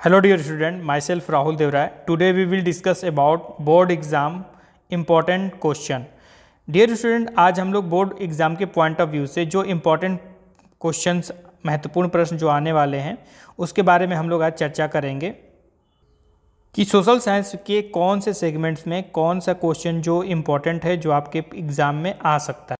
Hello dear student, myself Rahul Devray. Today we will discuss about board exam important question. Dear student, आज हम लोग board exam के point of view से जो important questions महत्वपूर्ण प्रश्न जो आने वाले हैं उसके बारे में हम लोग आज चर्चा करेंगे कि सोशल साइंस के कौन से सेगमेंट्स में कौन सा क्वेश्चन जो इम्पोर्टेंट है जो आपके एग्ज़ाम में आ सकता है।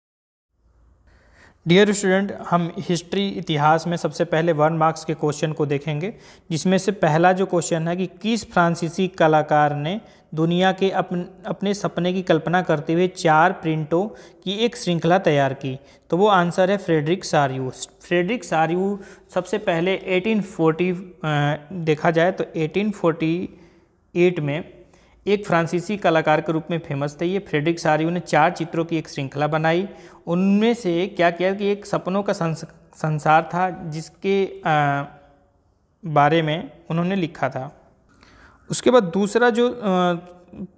डियर स्टूडेंट, हम हिस्ट्री इतिहास में सबसे पहले 1 मार्क्स के क्वेश्चन को देखेंगे, जिसमें से पहला जो क्वेश्चन है कि किस फ्रांसीसी कलाकार ने दुनिया के अपने सपने की कल्पना करते हुए 4 प्रिंटों की एक श्रृंखला तैयार की। तो वो आंसर है फ्रेडरिक सारियू। फ्रेडरिक सारियू सबसे पहले 1840 देखा जाए तो 1848 में एक फ्रांसीसी कलाकार के रूप में फेमस थे। ये फ्रेडरिक सारियू ने 4 चित्रों की एक श्रृंखला बनाई। उनमें से क्या किया कि एक सपनों का संसार था जिसके बारे में उन्होंने लिखा था। उसके बाद दूसरा जो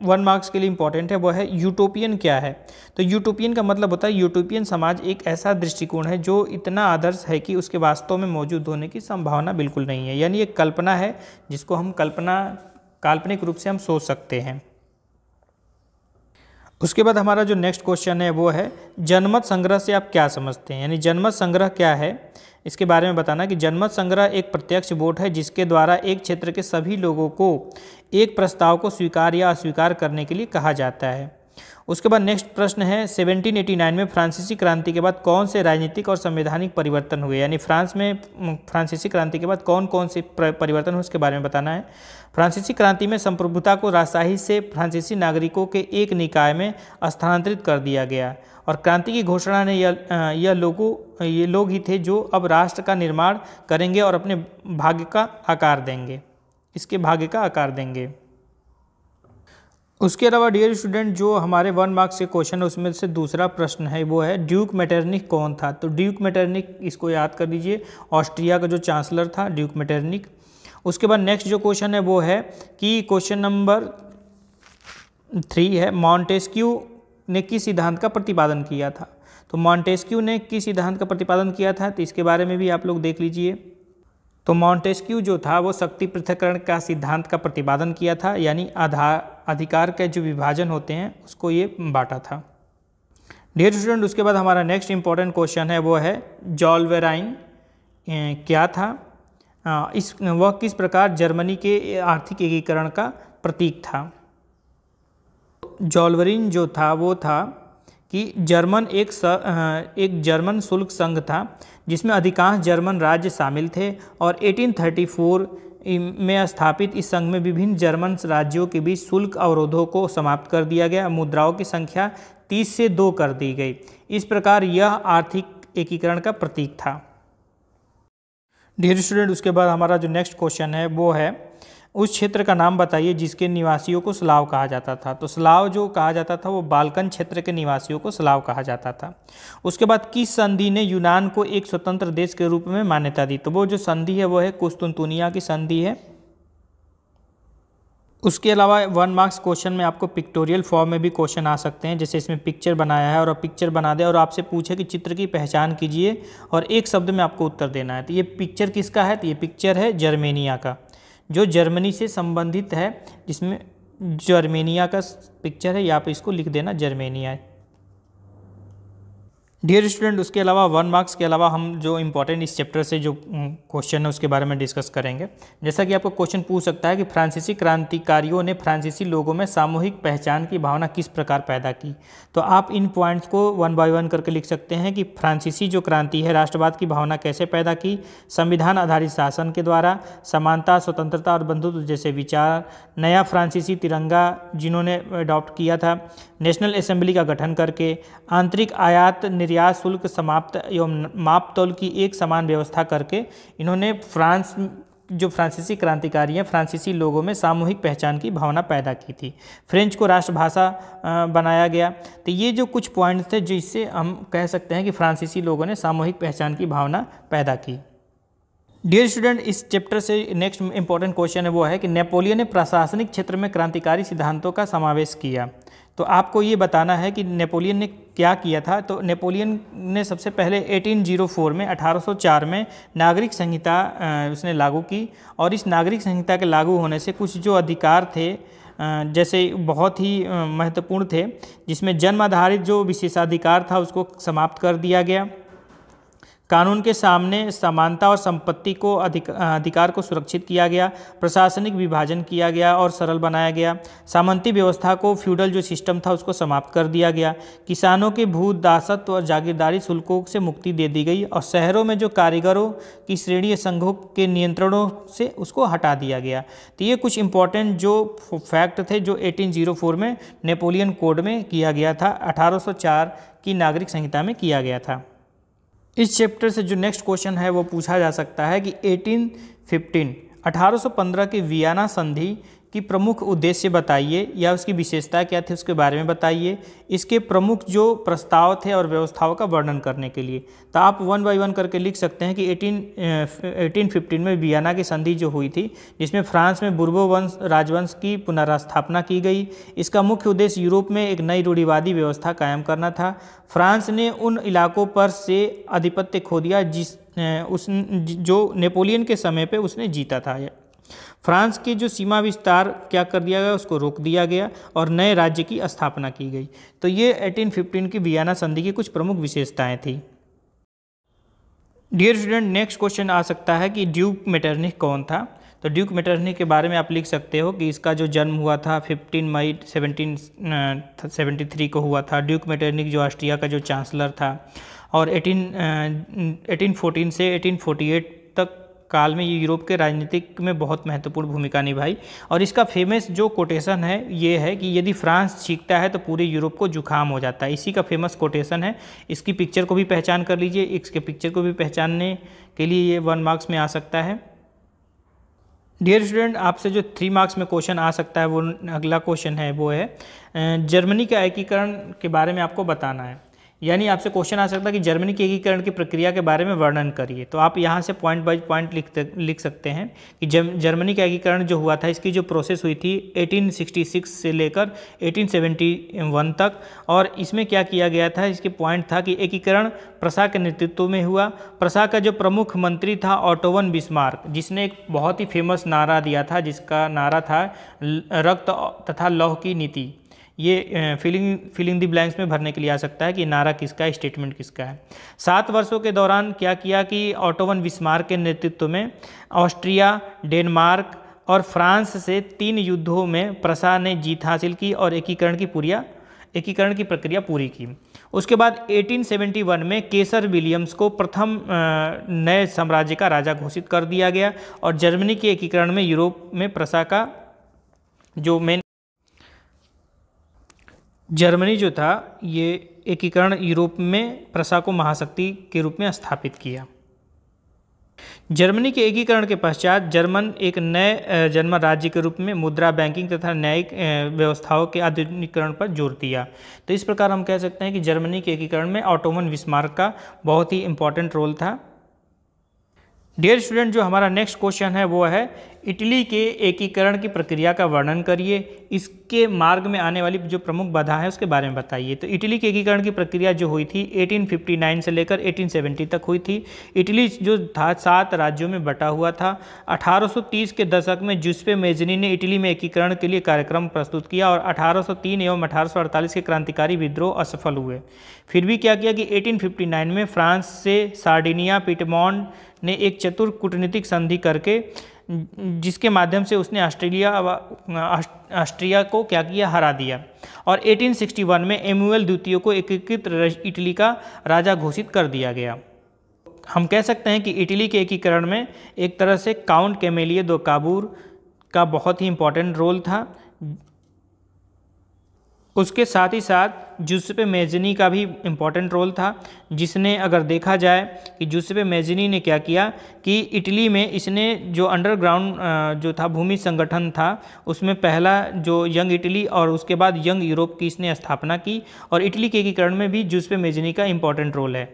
1 मार्क्स के लिए इम्पॉर्टेंट है वो है यूटोपियन क्या है। तो यूटोपियन का मतलब होता है यूटोपियन समाज एक ऐसा दृष्टिकोण है जो इतना आदर्श है कि उसके वास्तव में मौजूद होने की संभावना बिल्कुल नहीं है, यानी एक कल्पना है जिसको हम काल्पनिक रूप से हम सोच सकते हैं। उसके बाद हमारा जो नेक्स्ट क्वेश्चन है वो है जनमत संग्रह से आप क्या समझते हैं, यानी जनमत संग्रह क्या है इसके बारे में बताना कि जनमत संग्रह एक प्रत्यक्ष वोट है जिसके द्वारा एक क्षेत्र के सभी लोगों को एक प्रस्ताव को स्वीकार या अस्वीकार करने के लिए कहा जाता है। उसके बाद नेक्स्ट प्रश्न है 1789 में फ्रांसीसी क्रांति के बाद कौन से राजनीतिक और संवैधानिक परिवर्तन हुए, यानी फ्रांस में फ्रांसीसी क्रांति के बाद कौन कौन से परिवर्तन हुए उसके बारे में बताना है। फ्रांसीसी क्रांति में संप्रभुता को राजशाही से फ्रांसीसी नागरिकों के एक निकाय में स्थानांतरित कर दिया गया और क्रांति की घोषणा ने ये लोग ही थे जो अब राष्ट्र का निर्माण करेंगे और अपने भाग्य का आकार देंगे, इसके भाग्य का आकार देंगे। उसके अलावा डियर स्टूडेंट, जो हमारे 1 मार्क्स के क्वेश्चन है उसमें से दूसरा प्रश्न है वो है ड्यूक मेटरनिक कौन था। तो ड्यूक मेटरनिक, इसको याद कर लीजिए, ऑस्ट्रिया का जो चांसलर था ड्यूक मेटरनिक। उसके बाद नेक्स्ट जो क्वेश्चन है वो है कि क्वेश्चन नंबर 3 है मॉन्टेस्क्यू ने किस सिद्धांत का प्रतिपादन किया था। तो मॉन्टेस्क्यू ने किस सिद्धांत का प्रतिपादन किया था तो इसके बारे में भी आप लोग देख लीजिए। तो मॉन्टेस्क्यू जो था वो शक्ति पृथक्करण का सिद्धांत का प्रतिपादन किया था, यानी अधिकार के जो विभाजन होते हैं उसको ये बांटा था। डियर स्टूडेंट, उसके बाद हमारा नेक्स्ट इंपॉर्टेंट क्वेश्चन है वो है जॉल्वेराइन क्या था, वह किस प्रकार जर्मनी के आर्थिक एकीकरण का प्रतीक था। जॉल्वेरिन जो था वो था कि जर्मन एक जर्मन शुल्क संघ था जिसमें अधिकांश जर्मन राज्य शामिल थे और 1834 में स्थापित इस संघ में विभिन्न जर्मन राज्यों के बीच शुल्क अवरोधों को समाप्त कर दिया गया। मुद्राओं की संख्या 30 से 2 कर दी गई। इस प्रकार यह आर्थिक एकीकरण का प्रतीक था। डियर स्टूडेंट, उसके बाद हमारा जो नेक्स्ट क्वेश्चन है वो है उस क्षेत्र का नाम बताइए जिसके निवासियों को स्लाव कहा जाता था। तो स्लाव जो कहा जाता था वो बाल्कन क्षेत्र के निवासियों को स्लाव कहा जाता था। उसके बाद किस संधि ने यूनान को एक स्वतंत्र देश के रूप में मान्यता दी। तो वो जो संधि है वो है कुस्तुनतुनिया की संधि है। उसके अलावा 1 मार्क्स क्वेश्चन में आपको पिक्टोरियल फॉर्म में भी क्वेश्चन आ सकते हैं, जैसे इसमें पिक्चर बनाया है और आप पिक्चर बना दे और आपसे पूछे कि चित्र की पहचान कीजिए और एक शब्द में आपको उत्तर देना है। तो ये पिक्चर किसका है, तो ये पिक्चर है जर्मेनिया का, जो जर्मनी से संबंधित है, जिसमें जर्मेनिया का पिक्चर है, यहाँ पे इसको लिख देना जर्मेनिया। डियर स्टूडेंट, उसके अलावा 1 मार्क्स के अलावा हम जो इम्पोर्टेंट इस चैप्टर से जो क्वेश्चन है उसके बारे में डिस्कस करेंगे। जैसा कि आपको क्वेश्चन पूछ सकता है कि फ्रांसीसी क्रांतिकारियों ने फ्रांसीसी लोगों में सामूहिक पहचान की भावना किस प्रकार पैदा की। तो आप इन पॉइंट्स को 1 बाय 1 करके लिख सकते हैं कि फ्रांसीसी जो क्रांति है राष्ट्रवाद की भावना कैसे पैदा की, संविधान आधारित शासन के द्वारा, समानता, स्वतंत्रता और बंधुत्व जैसे विचार, नया फ्रांसीसी तिरंगा जिन्होंने अडॉप्ट किया था, नेशनल असेंबली का गठन करके, आंतरिक आयात निर्यात शुल्क समाप्त एवं मापतौल की एक समान व्यवस्था करके इन्होंने फ्रांसीसी क्रांतिकारी हैं फ्रांसीसी लोगों में सामूहिक पहचान की भावना पैदा की थी। फ्रेंच को राष्ट्रभाषा बनाया गया। तो ये जो कुछ पॉइंट्स थे जिससे हम कह सकते हैं कि फ्रांसीसी लोगों ने सामूहिक पहचान की भावना पैदा की। डियर स्टूडेंट, इस चैप्टर से नेक्स्ट इंपॉर्टेंट क्वेश्चन है वो है कि नेपोलियन ने प्रशासनिक क्षेत्र में क्रांतिकारी सिद्धांतों का समावेश किया। तो आपको ये बताना है कि नेपोलियन ने क्या किया था, तो नेपोलियन ने सबसे पहले 1804 में 1804 में नागरिक संहिता उसने लागू की। और इस नागरिक संहिता के लागू होने से कुछ जो अधिकार थे जैसे बहुत ही महत्वपूर्ण थे, जिसमें जन्म आधारित जो विशेषाधिकार था उसको समाप्त कर दिया गया। कानून के सामने समानता और संपत्ति को अधिकार को सुरक्षित किया गया। प्रशासनिक विभाजन किया गया और सरल बनाया गया। सामंती व्यवस्था को, फ्यूडल जो सिस्टम था उसको समाप्त कर दिया गया। किसानों के भू दासत्व और जागीरदारी शुल्कों से मुक्ति दे दी गई और शहरों में जो कारीगरों की श्रेणी संघों के नियंत्रणों से उसको हटा दिया गया। तो ये कुछ इंपॉर्टेंट जो फैक्ट थे जो 1804 में नेपोलियन कोड में किया गया था, 1804 की नागरिक संहिता में किया गया था। इस चैप्टर से जो नेक्स्ट क्वेश्चन है वो पूछा जा सकता है कि 1815 की वियना संधि की प्रमुख उद्देश्य बताइए या उसकी विशेषता क्या थी उसके बारे में बताइए। इसके प्रमुख जो प्रस्ताव थे और व्यवस्थाओं का वर्णन करने के लिए तो आप 1 बाय 1 करके लिख सकते हैं कि 1815 में वियना की संधि जो हुई थी, जिसमें फ्रांस में बुर्बो राजवंश की पुनर्स्थापना की गई। इसका मुख्य उद्देश्य यूरोप में एक नई रूढ़िवादी व्यवस्था कायम करना था। फ्रांस ने उन इलाकों पर से आधिपत्य खो दिया जो नेपोलियन के समय पे उसने जीता था। फ्रांस के जो सीमा विस्तार क्या कर दिया गया, उसको रोक दिया गया और नए राज्य की स्थापना की गई। तो ये 1815 की वियना संधि की कुछ प्रमुख विशेषताएं थी। डियर स्टूडेंट, नेक्स्ट क्वेश्चन आ सकता है कि ड्यूक मेटरनिख कौन था। तो ड्यूक मेटरनिख के बारे में आप लिख सकते हो कि इसका जो जन्म हुआ था 15 मई 1773 को हुआ था। ड्यूक मेटरनिख जो ऑस्ट्रिया का जो चांसलर था और 1814 से 1848 तक काल में ये यूरोप के राजनीतिक में बहुत महत्वपूर्ण भूमिका निभाई। और इसका फेमस जो कोटेशन है ये है कि यदि फ्रांस छींकता है तो पूरे यूरोप को जुकाम हो जाता है। इसी का फेमस कोटेशन है। इसकी पिक्चर को भी पहचान कर लीजिए। इसके पिक्चर को भी पहचानने के लिए ये 1 मार्क्स में आ सकता है। डियर स्टूडेंट, आपसे जो 3 मार्क्स में क्वेश्चन आ सकता है वो अगला क्वेश्चन है वो है जर्मनी के एकीकरण के बारे में आपको बताना है। यानी आपसे क्वेश्चन आ सकता है कि जर्मनी के एकीकरण की प्रक्रिया के बारे में वर्णन करिए। तो आप यहाँ से पॉइंट बाय पॉइंट लिख सकते हैं कि जर्मनी का एकीकरण जो हुआ था इसकी जो प्रोसेस हुई थी 1866 से लेकर 1871 तक। और इसमें क्या किया गया था, इसके पॉइंट था कि एकीकरण प्रशा के नेतृत्व में हुआ। प्रशा का जो प्रमुख मंत्री था ऑटोवन बिस्मार्क, जिसने एक बहुत ही फेमस नारा दिया था जिसका नारा था रक्त तथा लौह की नीति। ये फिलिंग द ब्लैंक्स में भरने के लिए आ सकता है कि नारा किसका है, स्टेटमेंट किसका है। 7 वर्षों के दौरान क्या किया कि ऑटोवन बिस्मार्क के नेतृत्व में ऑस्ट्रिया, डेनमार्क और फ्रांस से 3 युद्धों में प्रशा ने जीत हासिल की और एकीकरण की प्रक्रिया पूरी की। उसके बाद 1871 में केसर विलियम्स को प्रथम नए साम्राज्य का राजा घोषित कर दिया गया और जर्मनी के एकीकरण में यूरोप में प्रशा का जो मेन जर्मनी जो था ये एकीकरण यूरोप में प्रशा को महाशक्ति के रूप में स्थापित किया। जर्मनी के एकीकरण के पश्चात जर्मन एक नए जर्मन राज्य के रूप में मुद्रा, बैंकिंग तथा न्यायिक व्यवस्थाओं के आधुनिकीकरण पर जोर दिया। तो इस प्रकार हम कह सकते हैं कि जर्मनी के एकीकरण में ऑटोमन बिस्मार्क का बहुत ही इंपॉर्टेंट रोल था। डियर स्टूडेंट, जो हमारा नेक्स्ट क्वेश्चन है वो है इटली के एकीकरण की प्रक्रिया का वर्णन करिए। इसके मार्ग में आने वाली जो प्रमुख बाधा है उसके बारे में बताइए। तो इटली के एकीकरण की प्रक्रिया जो हुई थी 1859 से लेकर 1870 तक हुई थी। इटली जो था 7 राज्यों में बटा हुआ था। 1830 के दशक में जुसेप्पे मेज़नी ने इटली में एकीकरण के लिए कार्यक्रम प्रस्तुत किया और 1803 एवं 1848 के क्रांतिकारी विद्रोह असफल हुए। फिर भी क्या किया कि 1859 में फ्रांस से सार्डिनिया, पिटमॉन्ट ने एक चतुर कूटनीतिक संधि करके जिसके माध्यम से उसने ऑस्ट्रिया को क्या किया, हरा दिया। और 1861 में एमुअल द्वितीय को एकीकृत इटली का राजा घोषित कर दिया गया। हम कह सकते हैं कि इटली के एकीकरण में एक तरह से काउंट कैमेलियो दो काबूर का बहुत ही इंपॉर्टेंट रोल था। उसके साथ ही साथ जुसेप्पे मेज़नी का भी इम्पॉर्टेंट रोल था, जिसने अगर देखा जाए कि जुसेप्पे मेज़नी ने क्या किया कि इटली में इसने जो अंडरग्राउंड जो था भूमि संगठन था उसमें पहला जो यंग इटली और उसके बाद यंग यूरोप की इसने स्थापना की। और इटली के एकीकरण में भी जुसेप्पे मेज़नी का इम्पॉर्टेंट रोल है।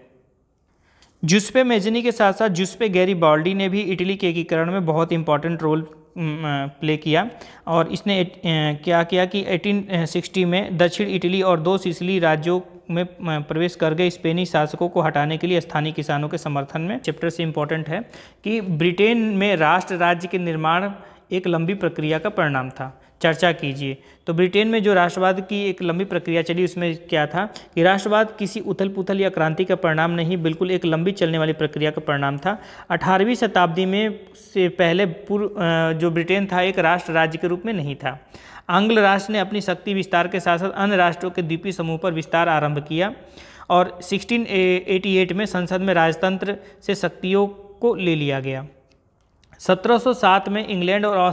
जुसेप्पे मेज़नी के साथ साथ जुसेप्पे गैरिबाल्डी ने भी इटली के एकीकरण में बहुत इंपॉर्टेंट रोल प्ले किया। और इसने क्या किया कि 1860 में दक्षिण इटली और 2 सिसिली राज्यों में प्रवेश कर गए स्पेनी शासकों को हटाने के लिए स्थानीय किसानों के समर्थन में। चैप्टर से इम्पोर्टेंट है कि ब्रिटेन में राष्ट्र राज्य के निर्माण एक लंबी प्रक्रिया का परिणाम था। चर्चा कीजिए। तो ब्रिटेन में जो राष्ट्रवाद की एक लंबी प्रक्रिया चली उसमें क्या था कि राष्ट्रवाद किसी उथल पुथल या क्रांति का परिणाम नहीं, बिल्कुल एक लंबी चलने वाली प्रक्रिया का परिणाम था। 18वीं शताब्दी में से पहले जो ब्रिटेन था एक राष्ट्र राज्य के रूप में नहीं था। आंग्ल राष्ट्र ने अपनी शक्ति विस्तार के साथ साथ अन्य राष्ट्रों के द्वीपीय समूह पर विस्तार आरंभ किया और 1688 में संसद में राजतंत्र से शक्तियों को ले लिया गया। 1707 में इंग्लैंड और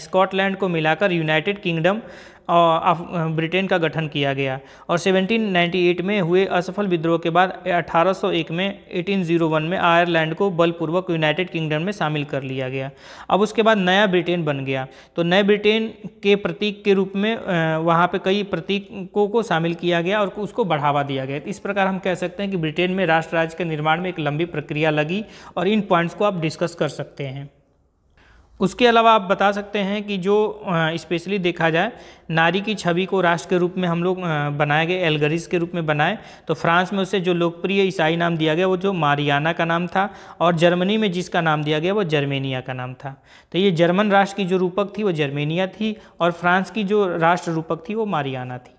स्कॉटलैंड को मिलाकर यूनाइटेड किंगडम ऑफ ब्रिटेन का गठन किया गया और 1798 में हुए असफल विद्रोह के बाद 1801 में आयरलैंड को बलपूर्वक यूनाइटेड किंगडम में शामिल कर लिया गया। अब उसके बाद नया ब्रिटेन बन गया। तो नए ब्रिटेन के प्रतीक के रूप में वहाँ पे कई प्रतीकों को शामिल किया गया और उसको बढ़ावा दिया गया। तो इस प्रकार हम कह सकते हैं कि ब्रिटेन में राष्ट्र राज्य के निर्माण में एक लंबी प्रक्रिया लगी और इन पॉइंट्स को आप डिस्कस कर सकते हैं। उसके अलावा आप बता सकते हैं कि जो स्पेशली देखा जाए नारी की छवि को राष्ट्र के रूप में हम लोग बनाए गए, एल्गरिस के रूप में बनाए। तो फ्रांस में उसे जो लोकप्रिय ईसाई नाम दिया गया वो जो मारियाना का नाम था और जर्मनी में जिसका नाम दिया गया वो जर्मेनिया का नाम था। तो ये जर्मन राष्ट्र की जो रूपक थी वो जर्मेनिया थी और फ्रांस की जो राष्ट्र रूपक थी वो मारियाना थी।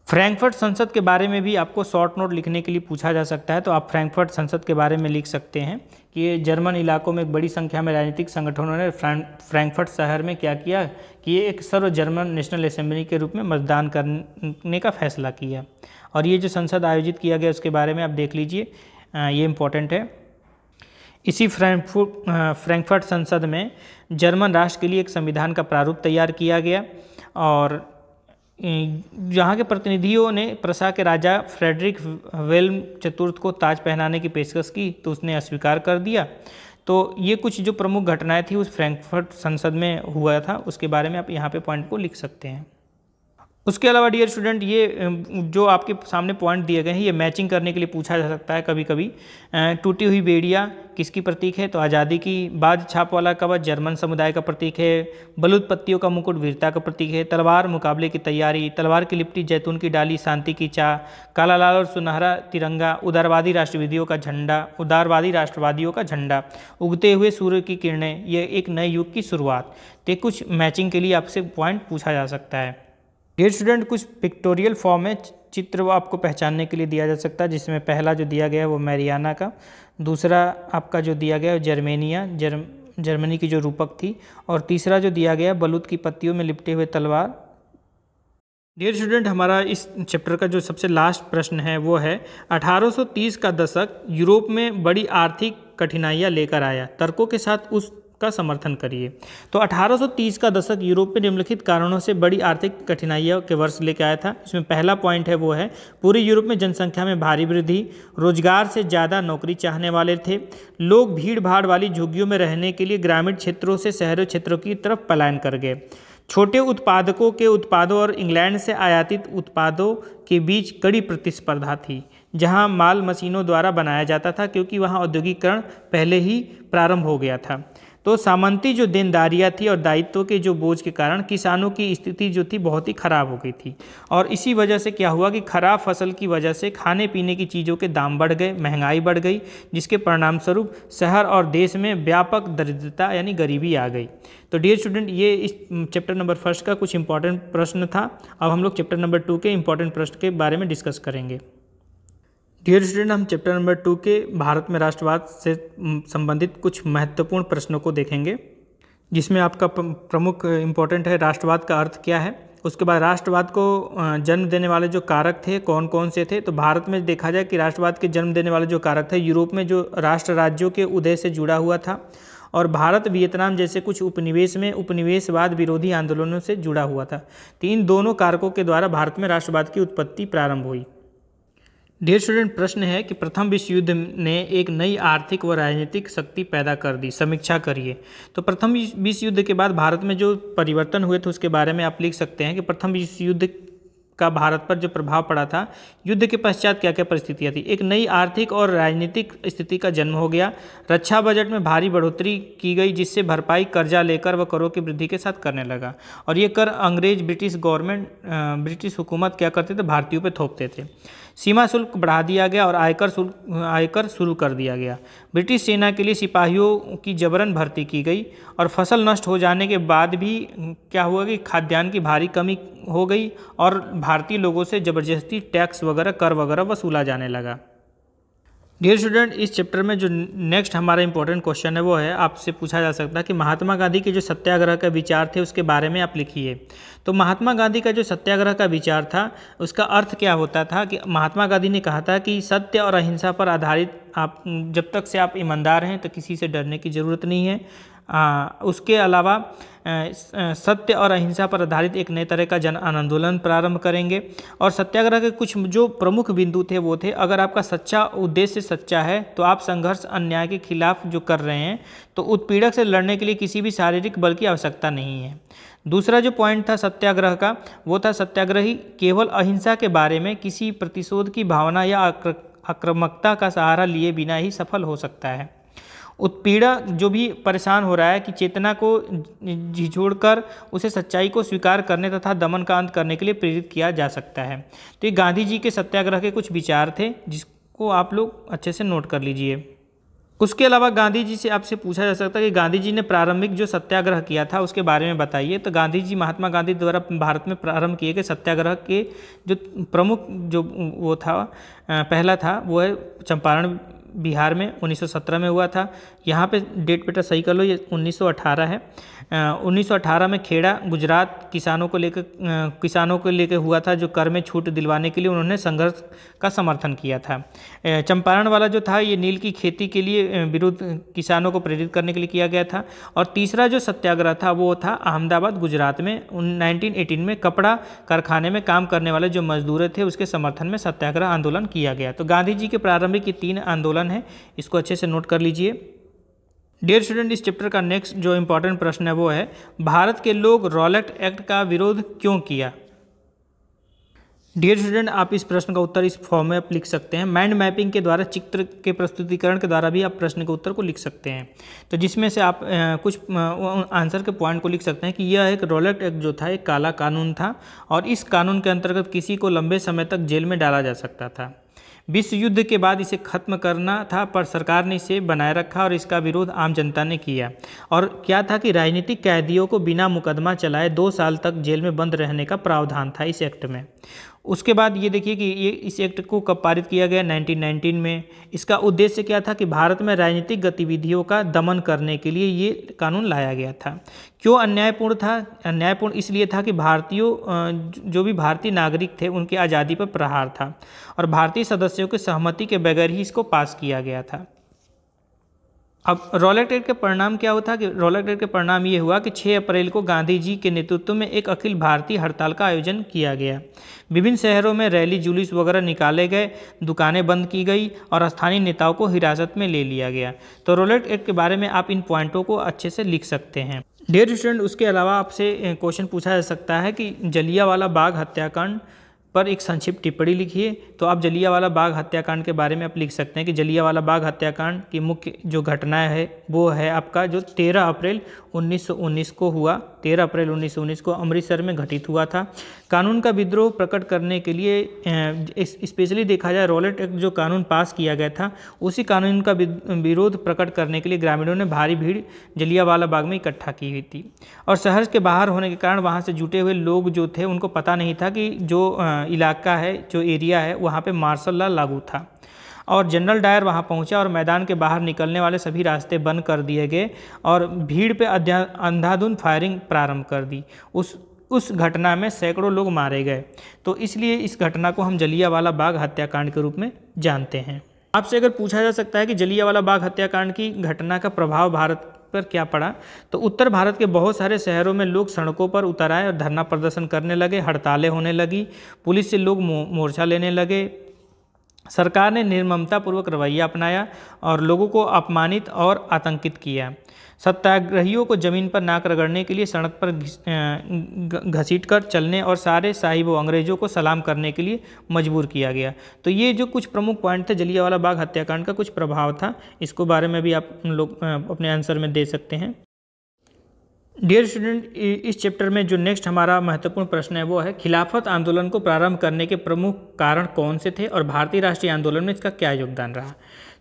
फ्रैंकफर्ट संसद के बारे में भी आपको शॉर्ट नोट लिखने के लिए पूछा जा सकता है। तो आप फ्रैंकफर्ट संसद के बारे में लिख सकते हैं कि ये जर्मन इलाकों में एक बड़ी संख्या में राजनीतिक संगठनों ने फ्रैंकफर्ट शहर में क्या किया कि ये एक सर्व जर्मन नेशनल असेंबली के रूप में मतदान करने का फैसला किया। और ये जो संसद आयोजित किया गया उसके बारे में आप देख लीजिए, ये इम्पोर्टेंट है। इसी फ्रैंकफर्ट संसद में जर्मन राष्ट्र के लिए एक संविधान का प्रारूप तैयार किया गया और यहाँ के प्रतिनिधियों ने प्रसा के राजा फ्रेडरिक वेल्म चतुर्थ को ताज पहनाने की पेशकश की तो उसने अस्वीकार कर दिया। तो ये कुछ जो प्रमुख घटनाएं थी उस फ्रैंकफर्ट संसद में हुआ था, उसके बारे में आप यहाँ पे पॉइंट को लिख सकते हैं। उसके अलावा डियर स्टूडेंट ये जो आपके सामने पॉइंट दिए गए हैं ये मैचिंग करने के लिए पूछा जा सकता है कभी कभी। टूटी हुई बेड़िया किसकी प्रतीक है? तो आज़ादी की। बाज छाप वाला कवच जर्मन समुदाय का प्रतीक है। बलूत पत्तियों का मुकुट वीरता का प्रतीक है। तलवार मुकाबले की तैयारी। तलवार की लिपटी जैतून की डाली शांति की चाह। काला लाल और सुनहरा तिरंगा। उदारवादी राष्ट्रवादियों का झंडा। उगते हुए सूर्य की किरणें, ये एक नए युग की शुरुआत। तो कुछ मैचिंग के लिए आपसे पॉइंट पूछा जा सकता है। डियर स्टूडेंट कुछ पिक्टोरियल फॉर्म में चित्र वो आपको पहचानने के लिए दिया जा सकता है, जिसमें पहला जो दिया गया है वो मैरियाना का, दूसरा आपका जो दिया गया है जर्मेनिया जर्मनी की जो रूपक थी, और तीसरा जो दिया गया है बलूत की पत्तियों में लिपटे हुए तलवार। डियर स्टूडेंट हमारा इस चैप्टर का जो सबसे लास्ट प्रश्न है वो है 1830 का दशक यूरोप में बड़ी आर्थिक कठिनाइयाँ लेकर आया, तर्कों के साथ उसका समर्थन करिए। तो 1830 का दशक यूरोप में निम्नलिखित कारणों से बड़ी आर्थिक कठिनाइयों के वर्ष लेकर आया था। इसमें पहला पॉइंट है वो है पूरे यूरोप में जनसंख्या में भारी वृद्धि, रोजगार से ज़्यादा नौकरी चाहने वाले थे, लोग भीड़ भाड़ वाली झुग्गियों में रहने के लिए ग्रामीण क्षेत्रों से शहरी क्षेत्रों की तरफ पलायन कर गए, छोटे उत्पादकों के उत्पादों और इंग्लैंड से आयातित उत्पादों के बीच कड़ी प्रतिस्पर्धा थी, जहां माल मशीनों द्वारा बनाया जाता था क्योंकि वहां औद्योगिकरण पहले ही प्रारंभ हो गया था। तो सामंती जो देनदारियां थी और दायित्व के जो बोझ के कारण किसानों की स्थिति जो थी बहुत ही खराब हो गई थी, और इसी वजह से क्या हुआ कि खराब फसल की वजह से खाने पीने की चीज़ों के दाम बढ़ गए, महंगाई बढ़ गई, जिसके परिणाम स्वरूप शहर और देश में व्यापक दरिद्रता यानी गरीबी आ गई। तो डियर स्टूडेंट ये इस चैप्टर नंबर 1 का कुछ इंपॉर्टेंट प्रश्न था। अब हम लोग चैप्टर नंबर 2 के इंपॉर्टेंट प्रश्न के बारे में डिस्कस करेंगे। डियर स्टूडेंट हम चैप्टर नंबर 2 के भारत में राष्ट्रवाद से संबंधित कुछ महत्वपूर्ण प्रश्नों को देखेंगे, जिसमें आपका प्रमुख इंपॉर्टेंट है राष्ट्रवाद का अर्थ क्या है। उसके बाद राष्ट्रवाद को जन्म देने वाले जो कारक थे कौन कौन से थे। तो भारत में देखा जाए कि राष्ट्रवाद के जन्म देने वाले जो कारक थे यूरोप में जो राष्ट्र राज्यों के उदय से जुड़ा हुआ था, और भारत वियतनाम जैसे कुछ उपनिवेशवाद विरोधी आंदोलनों से जुड़ा हुआ था। तो इन दोनों कारकों के द्वारा भारत में राष्ट्रवाद की उत्पत्ति प्रारंभ हुई। डियर स्टूडेंट प्रश्न है कि प्रथम विश्व युद्ध ने एक नई आर्थिक व राजनीतिक शक्ति पैदा कर दी, समीक्षा करिए। तो प्रथम विश्व युद्ध के बाद भारत में जो परिवर्तन हुए थे उसके बारे में आप लिख सकते हैं कि प्रथम विश्व युद्ध का भारत पर जो प्रभाव पड़ा था, युद्ध के पश्चात क्या क्या परिस्थितियाँ थी। एक नई आर्थिक और राजनीतिक स्थिति का जन्म हो गया। रक्षा बजट में भारी बढ़ोतरी की गई, जिससे भरपाई कर्जा लेकर व करों की वृद्धि के साथ करने लगा। और ये कर अंग्रेज ब्रिटिश हुकूमत क्या करते थे, भारतीयों पर थोपते थे। सीमा शुल्क बढ़ा दिया गया और आयकर शुरू कर दिया गया। ब्रिटिश सेना के लिए सिपाहियों की जबरन भर्ती की गई और फसल नष्ट हो जाने के बाद भी क्या हुआ कि खाद्यान्न की भारी कमी हो गई और भारतीय लोगों से ज़बरदस्ती टैक्स वगैरह कर वगैरह वसूला जाने लगा। डियर स्टूडेंट, इस चैप्टर में जो नेक्स्ट हमारा इंपॉर्टेंट क्वेश्चन है वो है, आपसे पूछा जा सकता है कि महात्मा गांधी के जो सत्याग्रह का विचार थे उसके बारे में आप लिखिए। तो महात्मा गांधी का जो सत्याग्रह का विचार था उसका अर्थ क्या होता था कि महात्मा गांधी ने कहा था कि सत्य और अहिंसा पर आधारित आप जब तक से आप ईमानदार हैं तो किसी से डरने की ज़रूरत नहीं है। उसके अलावा सत्य और अहिंसा पर आधारित एक नए तरह का जन आंदोलन प्रारंभ करेंगे। और सत्याग्रह के कुछ जो प्रमुख बिंदु थे वो थे, अगर आपका सच्चा उद्देश्य सच्चा है तो आप संघर्ष अन्याय के खिलाफ जो कर रहे हैं तो उत्पीड़क से लड़ने के लिए किसी भी शारीरिक बल की आवश्यकता नहीं है। दूसरा जो पॉइंट था सत्याग्रह का वो था, सत्याग्रही केवल अहिंसा के बारे में किसी प्रतिशोध की भावना या आक्रामकता का सहारा लिए बिना ही सफल हो सकता है। उत्पीड़क जो भी परेशान हो रहा है कि चेतना को झिझोड़कर उसे सच्चाई को स्वीकार करने तथा दमन का अंत करने के लिए प्रेरित किया जा सकता है। तो ये गांधी जी के सत्याग्रह के कुछ विचार थे जिसको आप लोग अच्छे से नोट कर लीजिए। उसके अलावा गांधी जी से आपसे पूछा जा सकता है कि गांधी जी ने प्रारंभिक जो सत्याग्रह किया था उसके बारे में बताइए। तो महात्मा गांधी द्वारा भारत में प्रारंभ किए गए सत्याग्रह के जो प्रमुख जो वो था, पहला था वो है चंपारण बिहार में 1917 में हुआ था। यहाँ पे डेट बेटा सही कर लो, ये 1918 है। 1918 में खेड़ा गुजरात किसानों को लेकर हुआ था, जो कर में छूट दिलवाने के लिए उन्होंने संघर्ष का समर्थन किया था। चंपारण वाला जो था ये नील की खेती के लिए विरुद्ध किसानों को प्रेरित करने के लिए किया गया था। और तीसरा जो सत्याग्रह था वो था अहमदाबाद गुजरात में 1918 में कपड़ा कारखाने में काम करने वाले जो मजदूर थे उसके समर्थन में सत्याग्रह आंदोलन किया गया। तो गांधी जी के प्रारंभिक ये 3 आंदोलन है, इसको अच्छे से नोट कर लीजिए। डियर स्टूडेंट, इस चैप्टर का नेक्स्ट जो इंपॉर्टेंट प्रश्न है वो है, भारत के लोग रॉलेट एक्ट का विरोध क्यों किया। डियर स्टूडेंट, आप इस प्रश्न का उत्तर इस फॉर्म में आप लिख सकते हैं। माइंड मैपिंग के द्वारा चित्र के प्रस्तुतिकरण के द्वारा भी आप प्रश्न के उत्तर को लिख सकते हैं। तो जिसमें से आप कुछ आंसर के पॉइंट को लिख सकते हैं कि यह एक रॉलेट एक्ट जो था एक काला कानून था और इस कानून के अंतर्गत किसी को लंबे समय तक जेल में डाला जा सकता था। विश्व युद्ध के बाद इसे खत्म करना था, पर सरकार ने इसे बनाए रखा और इसका विरोध आम जनता ने किया। और क्या था कि राजनीतिक कैदियों को बिना मुकदमा चलाए 2 साल तक जेल में बंद रहने का प्रावधान था इस एक्ट में। उसके बाद ये देखिए कि ये इस एक्ट को कब पारित किया गया, 1919 में। इसका उद्देश्य क्या था कि भारत में राजनीतिक गतिविधियों का दमन करने के लिए ये कानून लाया गया था। क्यों अन्यायपूर्ण था? अन्यायपूर्ण इसलिए था कि भारतीयों जो भी भारतीय नागरिक थे उनकी आज़ादी पर प्रहार था और भारतीय सदस्यों की सहमति के बगैर ही इसको पास किया गया था। अब रॉलेट एक्ट के परिणाम क्या होता कि रॉलेट एक्ट के परिणाम ये हुआ कि 6 अप्रैल को गांधी जी के नेतृत्व में एक अखिल भारतीय हड़ताल का आयोजन किया गया। विभिन्न शहरों में रैली जुलूस वगैरह निकाले गए, दुकानें बंद की गई और स्थानीय नेताओं को हिरासत में ले लिया गया। तो रॉलेट एक्ट के बारे में आप इन पॉइंटों को अच्छे से लिख सकते हैं। डियर स्टूडेंट, उसके अलावा आपसे क्वेश्चन पूछा जा सकता है कि जलियांवाला बाग हत्याकांड पर एक संक्षिप्त टिप्पणी लिखिए। तो आप जलियांवाला बाग हत्याकांड के बारे में आप लिख सकते हैं कि जलियांवाला बाग हत्याकांड की मुख्य जो घटना है वो है आपका जो 13 अप्रैल 1919 को हुआ। 13 अप्रैल 1919 को अमृतसर में घटित हुआ था। कानून का विद्रोह प्रकट करने के लिए स्पेशली देखा जाए रॉलेट एक्ट जो कानून पास किया गया था उसी कानून का विरोध प्रकट करने के लिए ग्रामीणों ने भारी भीड़ जलियांवाला बाग में इकट्ठा की हुई थी। और शहर के बाहर होने के कारण वहाँ से जुटे हुए लोग जो थे उनको पता नहीं था कि जो इलाका है, जो एरिया है, वहाँ पे मार्शल लॉ लागू था। और जनरल डायर वहाँ पहुँचा और मैदान के बाहर निकलने वाले सभी रास्ते बंद कर दिए गए और भीड़ पे अंधाधुंध फायरिंग प्रारंभ कर दी। उस घटना में सैकड़ों लोग मारे गए। तो इसलिए इस घटना को हम जलियांवाला बाग हत्याकांड के रूप में जानते हैं। आपसे अगर पूछा जा सकता है कि जलियांवाला बाग हत्याकांड की घटना का प्रभाव भारत पर क्या पड़ा, तो उत्तर भारत के बहुत सारे शहरों में लोग सड़कों पर उतर आए और धरना प्रदर्शन करने लगे, हड़तालें होने लगी, पुलिस से लोग मोर्चा लेने लगे। सरकार ने निर्ममतापूर्वक रवैया अपनाया और लोगों को अपमानित और आतंकित किया। सत्याग्रहियों को जमीन पर नाक रगड़ने के लिए सड़क पर घसीटकर चलने और सारे साहिबों अंग्रेजों को सलाम करने के लिए मजबूर किया गया। तो ये जो कुछ प्रमुख पॉइंट थे जलियांवाला बाग हत्याकांड का, कुछ प्रभाव था, इसको बारे में भी आप लोग अपने आंसर में दे सकते हैं। डियर स्टूडेंट, इस चैप्टर में जो नेक्स्ट हमारा महत्वपूर्ण प्रश्न है वो है खिलाफत आंदोलन को प्रारंभ करने के प्रमुख कारण कौन से थे और भारतीय राष्ट्रीय आंदोलन में इसका क्या योगदान रहा।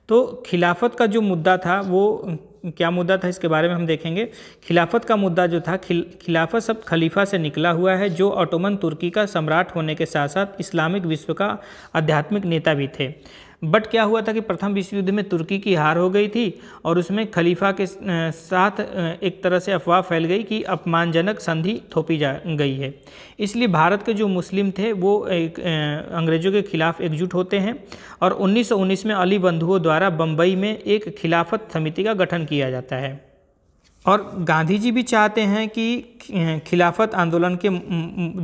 तो खिलाफत का जो मुद्दा था वो क्या मुद्दा था, इसके बारे में हम देखेंगे। खिलाफत का मुद्दा जो था, खिलाफत शब्द खलीफा से निकला हुआ है, जो ऑटोमन तुर्की का सम्राट होने के साथ साथ इस्लामिक विश्व का आध्यात्मिक नेता भी थे। बट क्या हुआ था कि प्रथम विश्व युद्ध में तुर्की की हार हो गई थी और उसमें खलीफा के साथ एक तरह से अफवाह फैल गई कि अपमानजनक संधि थोपी जा गई है। इसलिए भारत के जो मुस्लिम थे वो अंग्रेज़ों के खिलाफ एकजुट होते हैं और 1919 में अली बंधुओं द्वारा बम्बई में एक खिलाफत समिति का गठन किया जाता है। और गांधी जी भी चाहते हैं कि खिलाफत आंदोलन के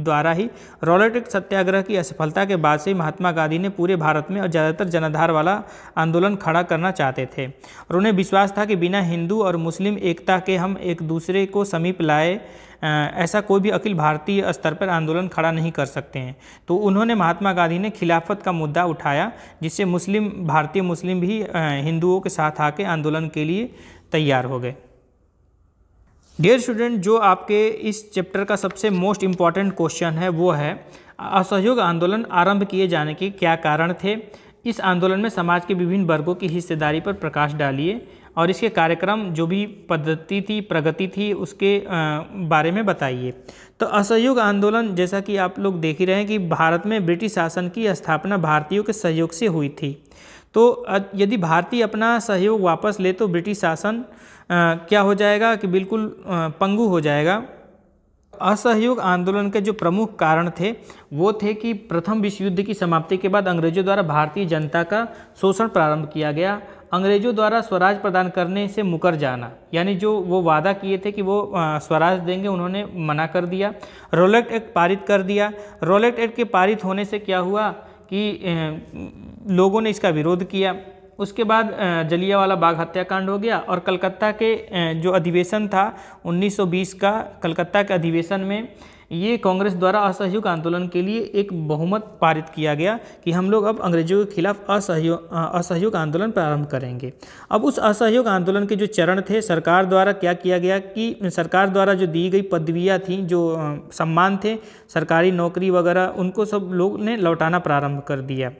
द्वारा ही रॉलेट एक्ट सत्याग्रह की असफलता के बाद से महात्मा गांधी ने पूरे भारत में और ज़्यादातर जनाधार वाला आंदोलन खड़ा करना चाहते थे और उन्हें विश्वास था कि बिना हिंदू और मुस्लिम एकता के हम एक दूसरे को समीप लाए ऐसा कोई भी अखिल भारतीय स्तर पर आंदोलन खड़ा नहीं कर सकते हैं। तो उन्होंने महात्मा गांधी ने खिलाफत का मुद्दा उठाया, जिससे भारतीय मुस्लिम भी हिंदुओं के साथ आके आंदोलन के लिए तैयार हो गए। डियर स्टूडेंट, जो आपके इस चैप्टर का सबसे मोस्ट इम्पॉर्टेंट क्वेश्चन है वो है असहयोग आंदोलन आरंभ किए जाने के क्या कारण थे। इस आंदोलन में समाज के विभिन्न वर्गों की हिस्सेदारी पर प्रकाश डालिए और इसके कार्यक्रम, जो भी पद्धति थी, प्रगति थी, उसके बारे में बताइए। तो असहयोग आंदोलन, जैसा कि आप लोग देख ही रहे हैं कि भारत में ब्रिटिश शासन की स्थापना भारतीयों के सहयोग से हुई थी। तो यदि भारतीय अपना सहयोग वापस ले तो ब्रिटिश शासन क्या हो जाएगा कि बिल्कुल पंगु हो जाएगा। असहयोग आंदोलन के जो प्रमुख कारण थे वो थे कि प्रथम विश्व युद्ध की समाप्ति के बाद अंग्रेजों द्वारा भारतीय जनता का शोषण प्रारंभ किया गया। अंग्रेजों द्वारा स्वराज प्रदान करने से मुकर जाना, यानी जो वो वादा किए थे कि वो स्वराज देंगे, उन्होंने मना कर दिया। रॉलेट एक्ट पारित कर दिया। रॉलेट एक्ट के पारित होने से क्या हुआ कि लोगों ने इसका विरोध किया। उसके बाद जलियांवाला बाग हत्याकांड हो गया और कलकत्ता के जो अधिवेशन था 1920 का, कलकत्ता के अधिवेशन में ये कांग्रेस द्वारा असहयोग आंदोलन के लिए एक बहुमत पारित किया गया कि हम लोग अब अंग्रेजों के खिलाफ असहयोग आंदोलन प्रारंभ करेंगे। अब उस असहयोग आंदोलन के जो चरण थे, सरकार द्वारा क्या किया गया कि सरकार द्वारा जो दी गई पदवियाँ थीं, जो सम्मान थे, सरकारी नौकरी वगैरह, उनको सब लोग ने लौटाना प्रारंभ कर दिया।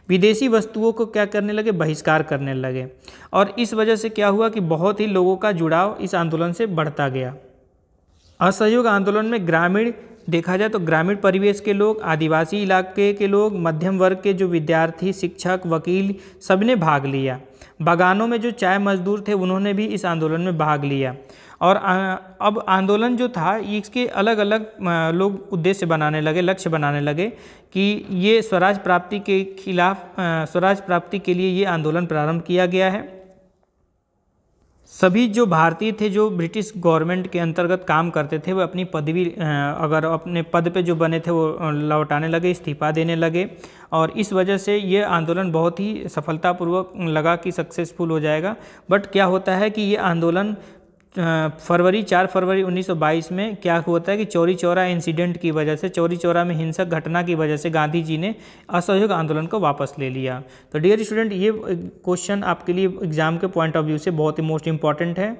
विदेशी वस्तुओं को क्या करने लगे, बहिष्कार करने लगे और इस वजह से क्या हुआ कि बहुत ही लोगों का जुड़ाव इस आंदोलन से बढ़ता गया। असहयोग आंदोलन में ग्रामीण देखा जाए तो ग्रामीण परिवेश के लोग, आदिवासी इलाके के लोग, मध्यम वर्ग के जो विद्यार्थी, शिक्षक, वकील, सबने भाग लिया। बागानों में जो चाय मजदूर थे उन्होंने भी इस आंदोलन में भाग लिया। और अब आंदोलन जो था इसके अलग अलग लोग उद्देश्य बनाने लगे, लक्ष्य बनाने लगे कि ये स्वराज प्राप्ति के खिलाफ, स्वराज प्राप्ति के लिए ये आंदोलन प्रारंभ किया गया है। सभी जो भारतीय थे जो ब्रिटिश गवर्नमेंट के अंतर्गत काम करते थे वो अपनी पदवी, अगर अपने पद पे जो बने थे वो लौटाने लगे, इस्तीफा देने लगे और इस वजह से ये आंदोलन बहुत ही सफलतापूर्वक लगा कि सक्सेसफुल हो जाएगा। बट क्या होता है कि ये आंदोलन 4 फरवरी 1922 में क्या होता है कि चौरी चौरा इंसिडेंट की वजह से, चौरी चौरा में हिंसक घटना की वजह से गांधी जी ने असहयोग आंदोलन को वापस ले लिया। तो डियर स्टूडेंट, ये क्वेश्चन आपके लिए एग्जाम के पॉइंट ऑफ व्यू से बहुत ही मोस्ट इम्पॉर्टेंट है।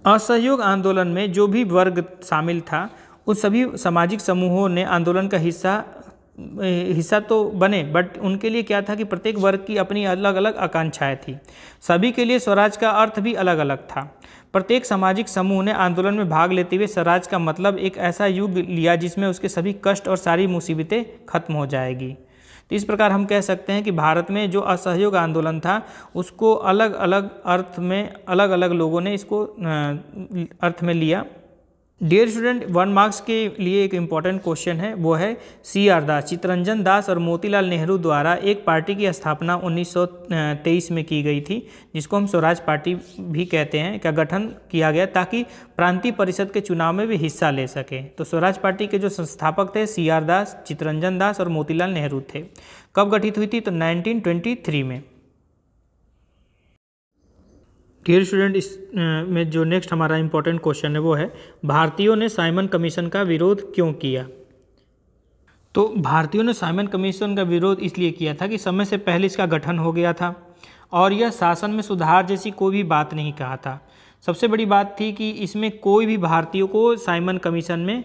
असहयोग आंदोलन में जो भी वर्ग शामिल था उस सभी सामाजिक समूहों ने आंदोलन का हिस्सा तो बने, बट उनके लिए क्या था कि प्रत्येक वर्ग की अपनी अलग अलग आकांक्षाएं थी। सभी के लिए स्वराज का अर्थ भी अलग अलग था। प्रत्येक सामाजिक समूह ने आंदोलन में भाग लेते हुए स्वराज का मतलब एक ऐसा युग लिया जिसमें उसके सभी कष्ट और सारी मुसीबतें खत्म हो जाएगी। तो इस प्रकार हम कह सकते हैं कि भारत में जो असहयोग आंदोलन था उसको अलग अलग अर्थ में अलग अलग लोगों ने इसको अर्थ में लिया। डियर स्टूडेंट, 1 मार्क्स के लिए एक इम्पॉर्टेंट क्वेश्चन है, वो है CR दास, चित्तरंजन दास और मोतीलाल नेहरू द्वारा एक पार्टी की स्थापना 1923 में की गई थी, जिसको हम स्वराज पार्टी भी कहते हैं, का गठन किया गया ताकि प्रांतीय परिषद के चुनाव में भी हिस्सा ले सके। तो स्वराज पार्टी के जो संस्थापक थे CR दास, चित्तरंजन दास और मोतीलाल नेहरू थे। कब गठित हुई थी? तो 1923 में। डियर स्टूडेंट, इस में जो नेक्स्ट हमारा इंपॉर्टेंट क्वेश्चन है वो है, भारतीयों ने साइमन कमीशन का विरोध क्यों किया? तो भारतीयों ने साइमन कमीशन का विरोध इसलिए किया था कि समय से पहले इसका गठन हो गया था और यह शासन में सुधार जैसी कोई भी बात नहीं कहा था। सबसे बड़ी बात थी कि इसमें कोई भी भारतीयों को साइमन कमीशन में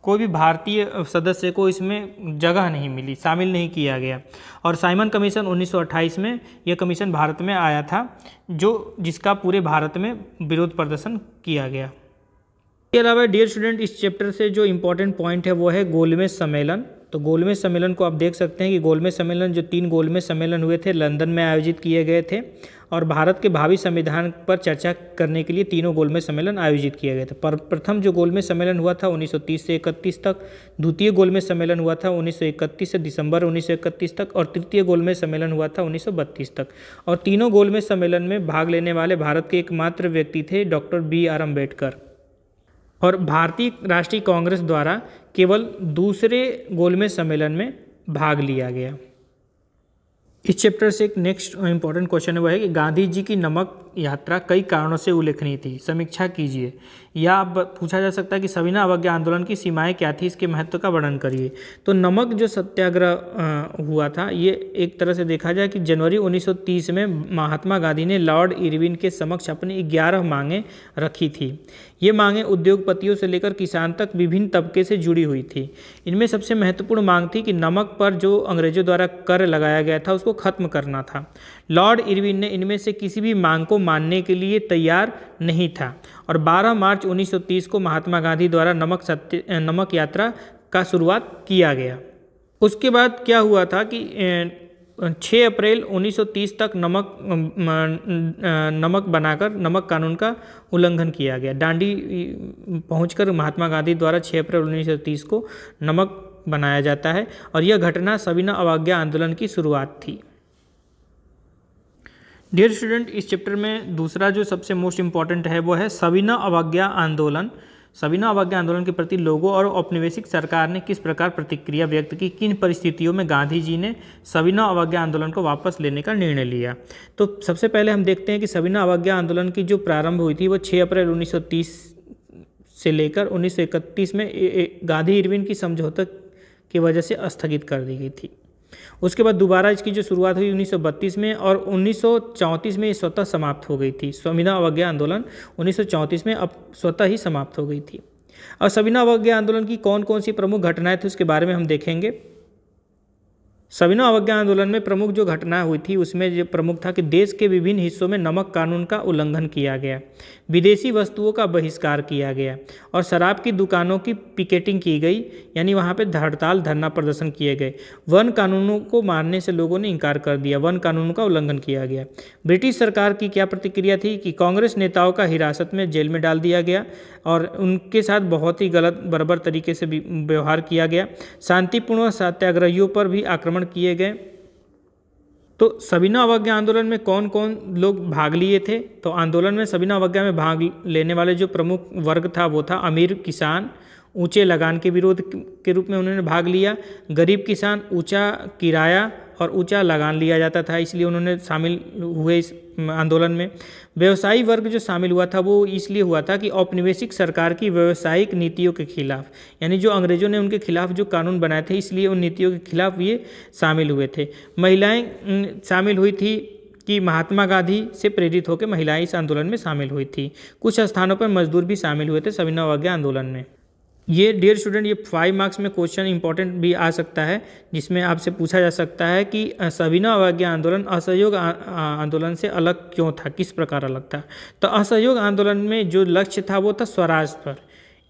कोई भी भारतीय सदस्य को इसमें जगह नहीं मिली, शामिल नहीं किया गया। और साइमन कमीशन 1928 में यह कमीशन भारत में आया था, जिसका पूरे भारत में विरोध प्रदर्शन किया गया। इसके अलावा डियर स्टूडेंट, इस चैप्टर से जो इम्पोर्टेंट पॉइंट है वो है गोलमेज सम्मेलन। तो गोलमेज सम्मेलन को आप देख सकते हैं कि गोलमेज सम्मेलन, जो 3 गोलमेज सम्मेलन हुए थे, लंदन में आयोजित किए गए थे और भारत के भावी संविधान पर चर्चा करने के लिए तीनों गोलमेज सम्मेलन आयोजित किए गए थे। प्रथम जो गोलमेज सम्मेलन हुआ था 1930 से 31 तक, द्वितीय गोलमेज सम्मेलन हुआ था 1931 से दिसंबर 1931 तक और तृतीय गोलमेज सम्मेलन हुआ था 1932 तक। और तीनों गोलमेज सम्मेलन में भाग लेने वाले भारत के एकमात्र व्यक्ति थे डॉक्टर BR अम्बेडकर। और भारतीय राष्ट्रीय कांग्रेस द्वारा केवल दूसरे गोलमेज सम्मेलन में भाग लिया गया। इस चैप्टर से एक नेक्स्ट इंपॉर्टेंट क्वेश्चन है वो है कि गांधी जी की नमक यात्रा कई कारणों से उल्लेखनीय थी, समीक्षा कीजिए। या अब पूछा जा सकता है कि सविनय अवज्ञा आंदोलन की सीमाएं क्या थी, इसके महत्व का वर्णन करिए। तो नमक जो सत्याग्रह हुआ था, ये एक तरह से देखा जाए कि जनवरी 1930 में महात्मा गांधी ने लॉर्ड इरविन के समक्ष अपनी 11 मांगें रखी थी। ये मांगें उद्योगपतियों से लेकर किसान तक विभिन्न तबके से जुड़ी हुई थी। इनमें सबसे महत्वपूर्ण मांग थी कि नमक पर जो अंग्रेजों द्वारा कर लगाया गया था उसको खत्म करना था। लॉर्ड इरविन ने इनमें से किसी भी मांग को मानने के लिए तैयार नहीं था और 12 मार्च 1930 को महात्मा गांधी द्वारा नमक यात्रा का शुरुआत किया गया। उसके बाद क्या हुआ था कि 6 अप्रैल 1930 तक नमक बनाकर नमक कानून का उल्लंघन किया गया। डांडी पहुंचकर महात्मा गांधी द्वारा 6 अप्रैल 1930 को नमक बनाया जाता है और यह घटना सविनय अवज्ञा आंदोलन की शुरुआत थी। डियर स्टूडेंट, इस चैप्टर में दूसरा जो सबसे मोस्ट इम्पॉर्टेंट है वो है सविनय अवज्ञा आंदोलन। सविनय अवज्ञा आंदोलन के प्रति लोगों और औपनिवेशिक सरकार ने किस प्रकार प्रतिक्रिया व्यक्त की, किन परिस्थितियों में गांधी जी ने सविनय अवज्ञा आंदोलन को वापस लेने का निर्णय लिया। तो सबसे पहले हम देखते हैं कि सविनय अवज्ञा आंदोलन की जो प्रारंभ हुई थी वो 6 अप्रैल 1930 से लेकर 1931 में गांधी इरविन की समझौते की वजह से स्थगित कर दी गई थी। उसके बाद दोबारा इसकी जो शुरुआत हुई 1932 में और 1934 में ये स्वतः समाप्त हो गई थी। सविनय अवज्ञा आंदोलन 1934 में अब स्वतः ही समाप्त हो गई थी। और सविनय अवज्ञा आंदोलन की कौन कौन सी प्रमुख घटनाएं थी उसके बारे में हम देखेंगे। सविनय अवज्ञा आंदोलन में प्रमुख जो घटना हुई थी उसमें जो प्रमुख था कि देश के विभिन्न हिस्सों में नमक कानून का उल्लंघन किया गया, विदेशी वस्तुओं का बहिष्कार किया गया और शराब की दुकानों की पिकेटिंग की गई, यानी वहाँ पे हड़ताल धरना प्रदर्शन किए गए। वन कानूनों को मानने से लोगों ने इनकार कर दिया, वन कानूनों का उल्लंघन किया गया। ब्रिटिश सरकार की क्या प्रतिक्रिया थी कि कांग्रेस नेताओं का हिरासत में जेल में डाल दिया गया और उनके साथ बहुत ही गलत बर्बर तरीके से व्यवहार किया गया। शांतिपूर्ण सत्याग्रहियों पर भी आक्रमण किए गए। तो सविनय अवज्ञा आंदोलन में कौन कौन लोग भाग लिए थे? तो आंदोलन में सविनय अवज्ञा में भाग लेने वाले जो प्रमुख वर्ग था वो था अमीर किसान, ऊंचे लगान के विरोध के रूप में उन्होंने भाग लिया। गरीब किसान ऊंचा किराया और ऊंचा लगान लिया जाता था, इसलिए उन्होंने शामिल हुए इस आंदोलन में। व्यवसायी वर्ग जो शामिल हुआ था वो इसलिए हुआ था कि औपनिवेशिक सरकार की व्यावसायिक नीतियों के खिलाफ, यानी जो अंग्रेजों ने उनके खिलाफ जो कानून बनाए थे इसलिए उन नीतियों के खिलाफ ये शामिल हुए थे। महिलाएं शामिल हुई थी कि महात्मा गांधी से प्रेरित होकर महिलाएं इस आंदोलन में शामिल हुई थी। कुछ स्थानों पर मजदूर भी शामिल हुए थे सविनय अवज्ञा आंदोलन में। ये डियर स्टूडेंट, ये 5 मार्क्स में क्वेश्चन इंपॉर्टेंट भी आ सकता है, जिसमें आपसे पूछा जा सकता है कि सविनय अवज्ञा आंदोलन असहयोग आंदोलन से अलग क्यों था, किस प्रकार अलग था। तो असहयोग आंदोलन में जो लक्ष्य था वो था स्वराज पर,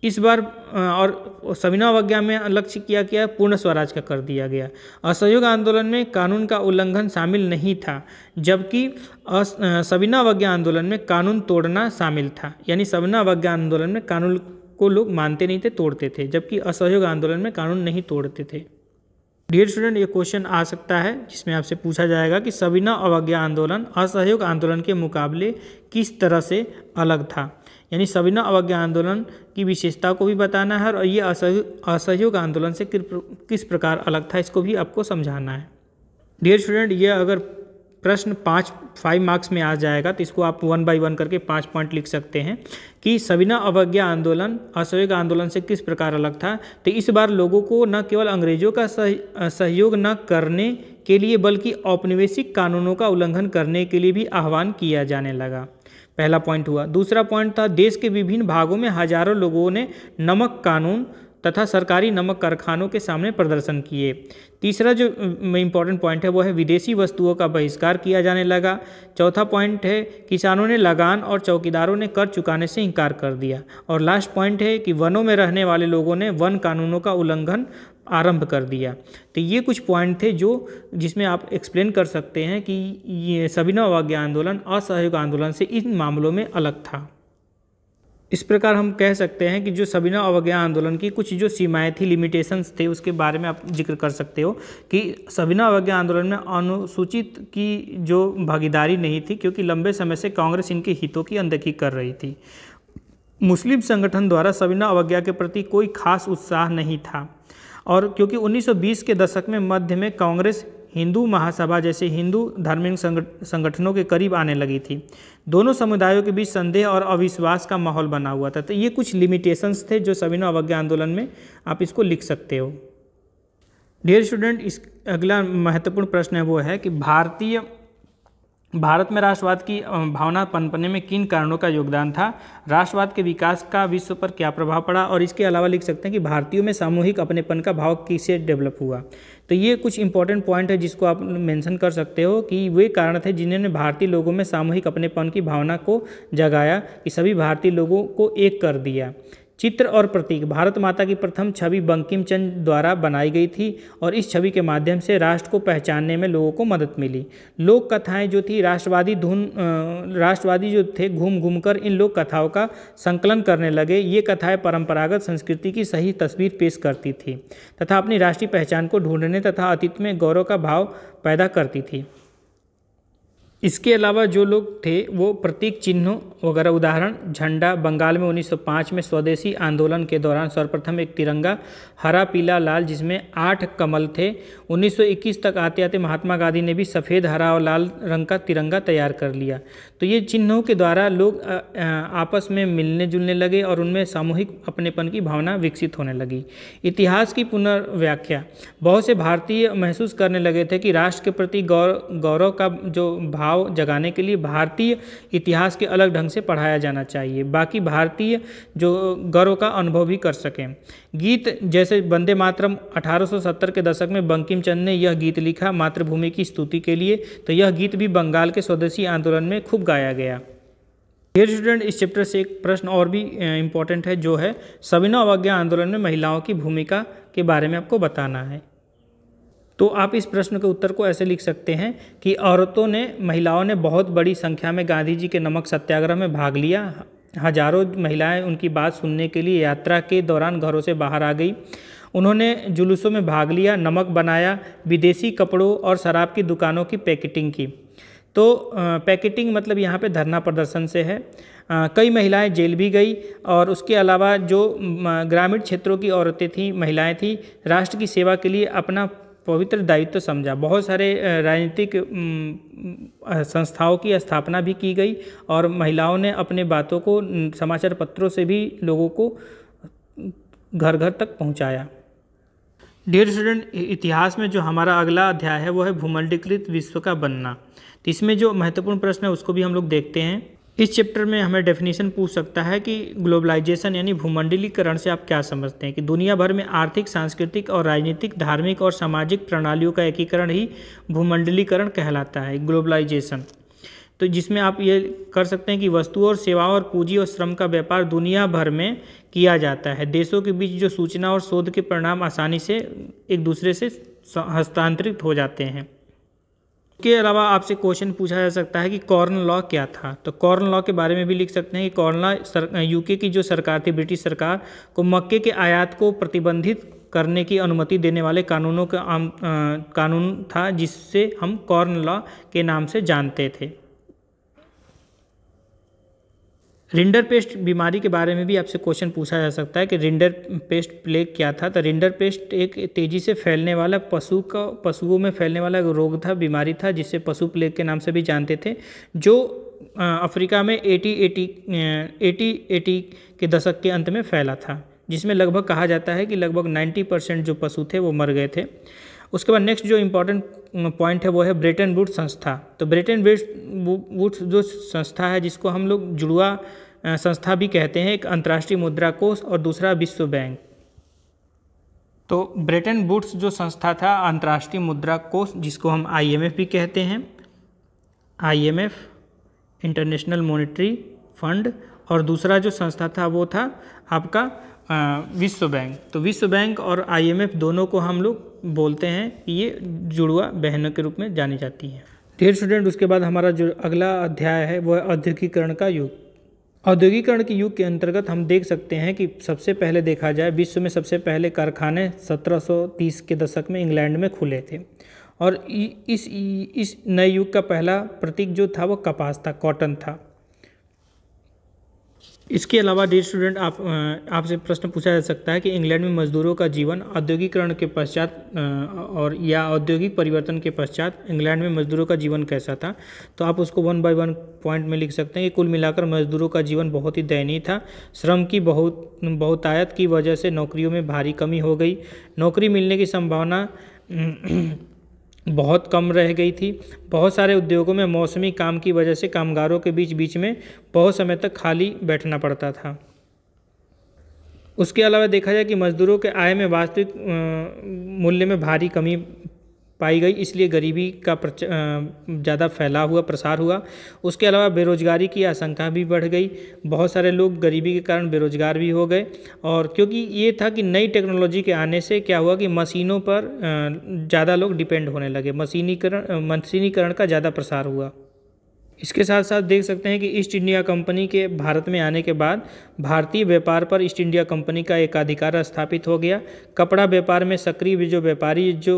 इस बार और सविनय अवज्ञा में लक्ष्य किया गया पूर्ण स्वराज का कर दिया गया। असहयोग आंदोलन में कानून का उल्लंघन शामिल नहीं था, जबकि सविनय अवज्ञा आंदोलन में कानून तोड़ना शामिल था। यानी सविनय अवज्ञा आंदोलन में कानून को लोग मानते नहीं थे, तोड़ते थे, जबकि असहयोग आंदोलन में कानून नहीं तोड़ते थे। डियर स्टूडेंट, ये क्वेश्चन आ सकता है जिसमें आपसे पूछा जाएगा कि सविनय अवज्ञा आंदोलन असहयोग आंदोलन के मुकाबले किस तरह से अलग था। यानी सविनय अवज्ञा आंदोलन की विशेषता को भी बताना है और ये असहयोग आंदोलन से किस प्रकार अलग था, इसको भी आपको समझाना है। डियर स्टूडेंट, ये अगर प्रश्न 5 मार्क्स में आ जाएगा तो इसको आप 1 बाय 1 करके 5 पॉइंट लिख सकते हैं कि सविनय अवज्ञा आंदोलन असहयोग आंदोलन से किस प्रकार अलग था। तो इस बार लोगों को न केवल अंग्रेजों का सहयोग न करने के लिए बल्कि औपनिवेशिक कानूनों का उल्लंघन करने के लिए भी आह्वान किया जाने लगा। पहला पॉइंट हुआ। दूसरा पॉइंट था देश के विभिन्न भागों में हजारों लोगों ने नमक कानून तथा सरकारी नमक कारखानों के सामने प्रदर्शन किए। तीसरा जो इम्पोर्टेंट पॉइंट है वो है विदेशी वस्तुओं का बहिष्कार किया जाने लगा। चौथा पॉइंट है किसानों ने लगान और चौकीदारों ने कर चुकाने से इनकार कर दिया। और लास्ट पॉइंट है कि वनों में रहने वाले लोगों ने वन कानूनों का उल्लंघन आरंभ कर दिया। तो ये कुछ पॉइंट थे जिसमें आप एक्सप्लेन कर सकते हैं कि ये सविनय अवज्ञा आंदोलन असहयोग आंदोलन से इन मामलों में अलग था। इस प्रकार हम कह सकते हैं कि जो सविनय अवज्ञा आंदोलन की कुछ जो सीमाएं थी, लिमिटेशंस थे, उसके बारे में आप जिक्र कर सकते हो कि सविनय अवज्ञा आंदोलन में अनुसूचित की जो भागीदारी नहीं थी, क्योंकि लंबे समय से कांग्रेस इनके हितों की अनदेखी कर रही थी। मुस्लिम संगठन द्वारा सविनय अवज्ञा के प्रति कोई खास उत्साह नहीं था, और क्योंकि 1920 के दशक में मध्य में कांग्रेस हिंदू महासभा जैसे हिंदू धार्मिक संगठनों के करीब आने लगी थी, दोनों समुदायों के बीच संदेह और अविश्वास का माहौल बना हुआ था। तो ये कुछ लिमिटेशंस थे जो सविनय अवज्ञा आंदोलन में आप इसको लिख सकते हो। डियर स्टूडेंट, इस अगला महत्वपूर्ण प्रश्न है वो है कि भारत में राष्ट्रवाद की भावना पनपने में किन कारणों का योगदान था, राष्ट्रवाद के विकास का विश्व पर क्या प्रभाव पड़ा, और इसके अलावा लिख सकते हैं कि भारतीयों में सामूहिक अपनेपन का भाव किससे डेवलप हुआ। तो ये कुछ इंपॉर्टेंट पॉइंट है जिसको आप मेंशन कर सकते हो कि वे कारण थे जिन्होंने भारतीय लोगों में सामूहिक अपनेपन की भावना को जगाया, कि सभी भारतीय लोगों को एक कर दिया। चित्र और प्रतीक, भारत माता की प्रथम छवि बंकिम चंद्र द्वारा बनाई गई थी और इस छवि के माध्यम से राष्ट्र को पहचानने में लोगों को मदद मिली। लोक कथाएं जो थी राष्ट्रवादी जो थे घूम घूम कर इन लोक कथाओं का संकलन करने लगे। ये कथाएं परंपरागत संस्कृति की सही तस्वीर पेश करती थी तथा अपनी राष्ट्रीय पहचान को ढूंढने तथा अतीत में गौरव का भाव पैदा करती थी। इसके अलावा जो लोग थे वो प्रतीक चिन्हों वगैरह, उदाहरण झंडा, बंगाल में 1905 में स्वदेशी आंदोलन के दौरान सर्वप्रथम एक तिरंगा हरा पीला लाल जिसमें 8 कमल थे। 1921 तक आते आते महात्मा गांधी ने भी सफ़ेद हरा और लाल रंग का तिरंगा तैयार कर लिया। तो ये चिन्हों के द्वारा लोग आपस में मिलने जुलने लगे और उनमें सामूहिक अपनेपन की भावना विकसित होने लगी। इतिहास की पुनर्व्याख्या, बहुत से भारतीय महसूस करने लगे थे कि राष्ट्र के प्रति गौरव का जो भाव जगाने के लिए भारतीय इतिहास के अलग ढंग से पढ़ाया जाना चाहिए, बाकी भारतीय जो गौरव का अनुभव भी कर सकें। गीत जैसे वंदे मातरम 1870 के दशक में बंकिम चंद्र ने यह गीत लिखा मातृभूमि की स्तुति के लिए, तो यह गीत भी बंगाल के स्वदेशी आंदोलन में खूब गाया गया। डियर स्टूडेंट, इस चैप्टर से एक प्रश्न और भी इम्पोर्टेंट है जो है सविनय अवज्ञा आंदोलन में महिलाओं की भूमिका के बारे में आपको बताना है। तो आप इस प्रश्न के उत्तर को ऐसे लिख सकते हैं कि महिलाओं ने बहुत बड़ी संख्या में गांधी जी के नमक सत्याग्रह में भाग लिया। हजारों महिलाएं उनकी बात सुनने के लिए यात्रा के दौरान घरों से बाहर आ गई। उन्होंने जुलूसों में भाग लिया, नमक बनाया, विदेशी कपड़ों और शराब की दुकानों की पैकेटिंग की। तो पैकेटिंग मतलब यहाँ पे धरना प्रदर्शन से है। कई महिलाएं जेल भी गई और उसके अलावा जो ग्रामीण क्षेत्रों की औरतें थीं, महिलाएं थीं, राष्ट्र की सेवा के लिए अपना पवित्र दायित्व समझा। बहुत सारे राजनीतिक संस्थाओं की स्थापना भी की गई और महिलाओं ने अपने बातों को समाचार पत्रों से भी लोगों को घर घर तक पहुंचाया। डियर स्टूडेंट, इतिहास में जो हमारा अगला अध्याय है वो है भूमंडलीकृत विश्व का बनना। तो इसमें जो महत्वपूर्ण प्रश्न है उसको भी हम लोग देखते हैं। इस चैप्टर में हमें डेफिनेशन पूछ सकता है कि ग्लोबलाइजेशन यानी भूमंडलीकरण से आप क्या समझते हैं, कि दुनिया भर में आर्थिक, सांस्कृतिक और राजनीतिक, धार्मिक और सामाजिक प्रणालियों का एकीकरण ही भूमंडलीकरण कहलाता है, ग्लोबलाइजेशन। तो तो जिसमें आप ये कर सकते हैं कि वस्तुओं और सेवाओं और पूंजी और श्रम का व्यापार दुनिया भर में किया जाता है। देशों के बीच जो सूचना और शोध के परिणाम आसानी से एक दूसरे से हस्तांतरित हो जाते हैं। इसके अलावा आपसे क्वेश्चन पूछा जा सकता है कि कॉर्न लॉ क्या था। तो कॉर्न लॉ के बारे में भी लिख सकते हैं कि कॉर्न लॉ यूके की जो सरकार थी, ब्रिटिश सरकार को मक्के के आयात को प्रतिबंधित करने की अनुमति देने वाले कानूनों का कानून था, जिससे हम कॉर्न लॉ के नाम से जानते थे। रिंडरपेस्ट बीमारी के बारे में भी आपसे क्वेश्चन पूछा जा सकता है कि रिंडरपेस्ट प्लेग क्या था। तो रिंडरपेस्ट एक तेजी से फैलने वाला पशुओं में फैलने वाला रोग था, बीमारी था, जिसे पशु प्लेग के नाम से भी जानते थे, जो अफ्रीका में 80 के दशक के अंत में फैला था, जिसमें लगभग कहा जाता है कि लगभग 90% जो पशु थे वो मर गए थे। उसके बाद नेक्स्ट जो इम्पोर्टेंट पॉइंट है वो है ब्रेटन वुड्स संस्था। तो ब्रेटन वुड्स जो संस्था है, जिसको हम लोग जुड़वा संस्था भी कहते हैं, एक अंतर्राष्ट्रीय मुद्रा कोष और दूसरा विश्व बैंक। तो ब्रेटन वुड्स जो संस्था था, अंतर्राष्ट्रीय मुद्रा कोष, जिसको हम IMF भी कहते हैं, IMF इंटरनेशनल मॉनेटरी फंड, और दूसरा जो संस्था था वो था आपका विश्व बैंक। तो विश्व बैंक और IMF दोनों को हम लोग बोलते हैं कि ये जुड़वा बहनों के रूप में जानी जाती हैं। डियर स्टूडेंट, उसके बाद हमारा जो अगला अध्याय है वो है औद्योगिकरण का युग। औद्योगिकरण के युग के अंतर्गत हम देख सकते हैं कि सबसे पहले देखा जाए, विश्व में सबसे पहले कारखाने 1730 के दशक में इंग्लैंड में खुले थे, और इस नए युग का पहला प्रतीक जो था वो कपास था, कॉटन था। इसके अलावा डियर स्टूडेंट, आपसे प्रश्न पूछा जा सकता है कि इंग्लैंड में मजदूरों का जीवन औद्योगिकरण के पश्चात और या औद्योगिक परिवर्तन के पश्चात इंग्लैंड में मजदूरों का जीवन कैसा था। तो आप उसको 1 बाय 1 पॉइंट में लिख सकते हैं कि कुल मिलाकर मजदूरों का जीवन बहुत ही दयनीय था। श्रम की बहुतायत की वजह से नौकरियों में भारी कमी हो गई, नौकरी मिलने की संभावना बहुत कम रह गई थी। बहुत सारे उद्योगों में मौसमी काम की वजह से कामगारों के बीच में बहुत समय तक खाली बैठना पड़ता था। उसके अलावा देखा जाए कि मजदूरों के आय में वास्तविक मूल्य में भारी कमी पाई गई, इसलिए गरीबी का ज़्यादा प्रसार हुआ। उसके अलावा बेरोजगारी की आशंका भी बढ़ गई, बहुत सारे लोग गरीबी के कारण बेरोजगार भी हो गए। और क्योंकि ये था कि नई टेक्नोलॉजी के आने से क्या हुआ कि मशीनों पर ज़्यादा लोग डिपेंड होने लगे, मशीनीकरण का ज़्यादा प्रसार हुआ। इसके साथ साथ देख सकते हैं कि ईस्ट इंडिया कंपनी के भारत में आने के बाद भारतीय व्यापार पर ईस्ट इंडिया कंपनी का एकाधिकार स्थापित हो गया। कपड़ा व्यापार में सक्रिय जो व्यापारी जो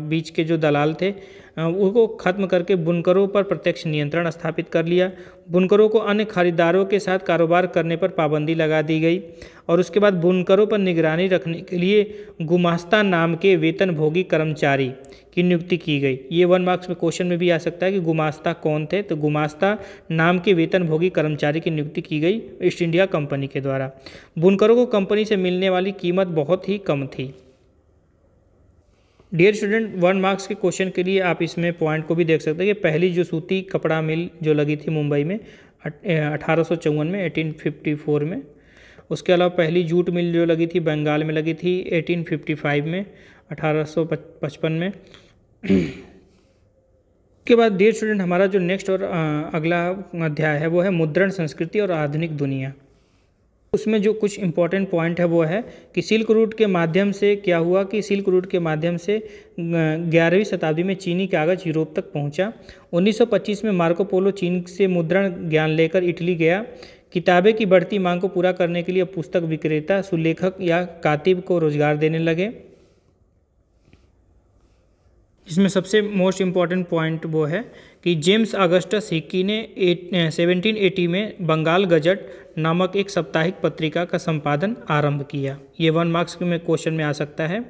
बीच के जो दलाल थे उनको खत्म करके बुनकरों पर प्रत्यक्ष नियंत्रण स्थापित कर लिया। बुनकरों को अन्य खरीदारों के साथ कारोबार करने पर पाबंदी लगा दी गई, और उसके बाद बुनकरों पर निगरानी रखने के लिए गुमास्ता नाम के वेतनभोगी कर्मचारी की नियुक्ति की गई। ये 1 मार्क्स में क्वेश्चन में भी आ सकता है कि गुमास्ता कौन थे। तो गुमास्ता नाम के वेतनभोगी कर्मचारी की नियुक्ति की गई ईस्ट इंडिया कंपनी के द्वारा। बुनकरों को कंपनी से मिलने वाली कीमत बहुत ही कम थी। डियर स्टूडेंट, 1 मार्क्स के क्वेश्चन के लिए आप इसमें पॉइंट को भी देख सकते हैं कि पहली जो सूती कपड़ा मिल जो लगी थी मुंबई में 1854 में, 1854 में। उसके अलावा पहली जूट मिल जो लगी थी बंगाल में लगी थी 1855 में, 1855 में। के बाद डियर स्टूडेंट, हमारा जो नेक्स्ट और अगला अध्याय है वो है मुद्रण संस्कृति और आधुनिक दुनिया। उसमें जो कुछ इम्पोर्टेंट पॉइंट है वो है कि सिल्क रूट के माध्यम से क्या हुआ कि सिल्क रूट के माध्यम से 11वीं शताब्दी में चीनी कागज यूरोप तक पहुंचा। 1925 में मार्को पोलो चीन से मुद्रण ज्ञान लेकर इटली गया। किताबें की बढ़ती मांग को पूरा करने के लिए पुस्तक विक्रेता, सुलेखक या कातिब को रोजगार देने लगे। इसमें सबसे मोस्ट इम्पॉर्टेंट पॉइंट वो है कि जेम्स अगस्टस हिक्की ने 1780 में बंगाल गजट नामक एक साप्ताहिक पत्रिका का संपादन आरंभ किया। ये 1 मार्क्स में क्वेश्चन में आ सकता है।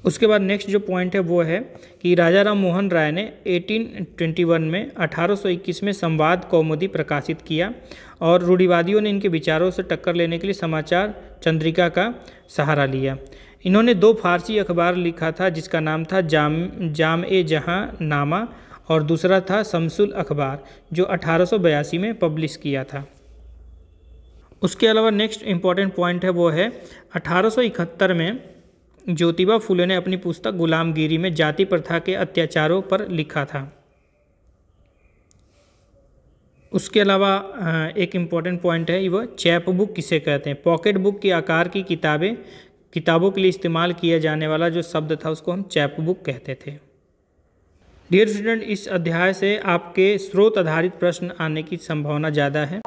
उसके बाद नेक्स्ट जो पॉइंट है वो है कि राजा राम मोहन राय ने 1821 में 1821 में संवाद कौमुदी प्रकाशित किया, और रूढ़िवादियों ने इनके विचारों से टक्कर लेने के लिए समाचार चंद्रिका का सहारा लिया। इन्होंने 2 फारसी अखबार लिखा था, जिसका नाम था जाम-ए-जहां नामा और दूसरा था शमसुल अखबार, जो 1882 में पब्लिश किया था। उसके अलावा नेक्स्ट इम्पॉर्टेंट पॉइंट है वो है 1871 में ज्योतिबा फुले ने अपनी पुस्तक गुलामगिरी में जाति प्रथा के अत्याचारों पर लिखा था। उसके अलावा एक इम्पॉर्टेंट पॉइंट है वह चैप बुक किसे कहते हैं। पॉकेट बुक के आकार की किताबों के लिए इस्तेमाल किया जाने वाला जो शब्द था उसको हम चैप बुक कहते थे। डियर स्टूडेंट, इस अध्याय से आपके स्रोत आधारित प्रश्न आने की संभावना ज़्यादा है।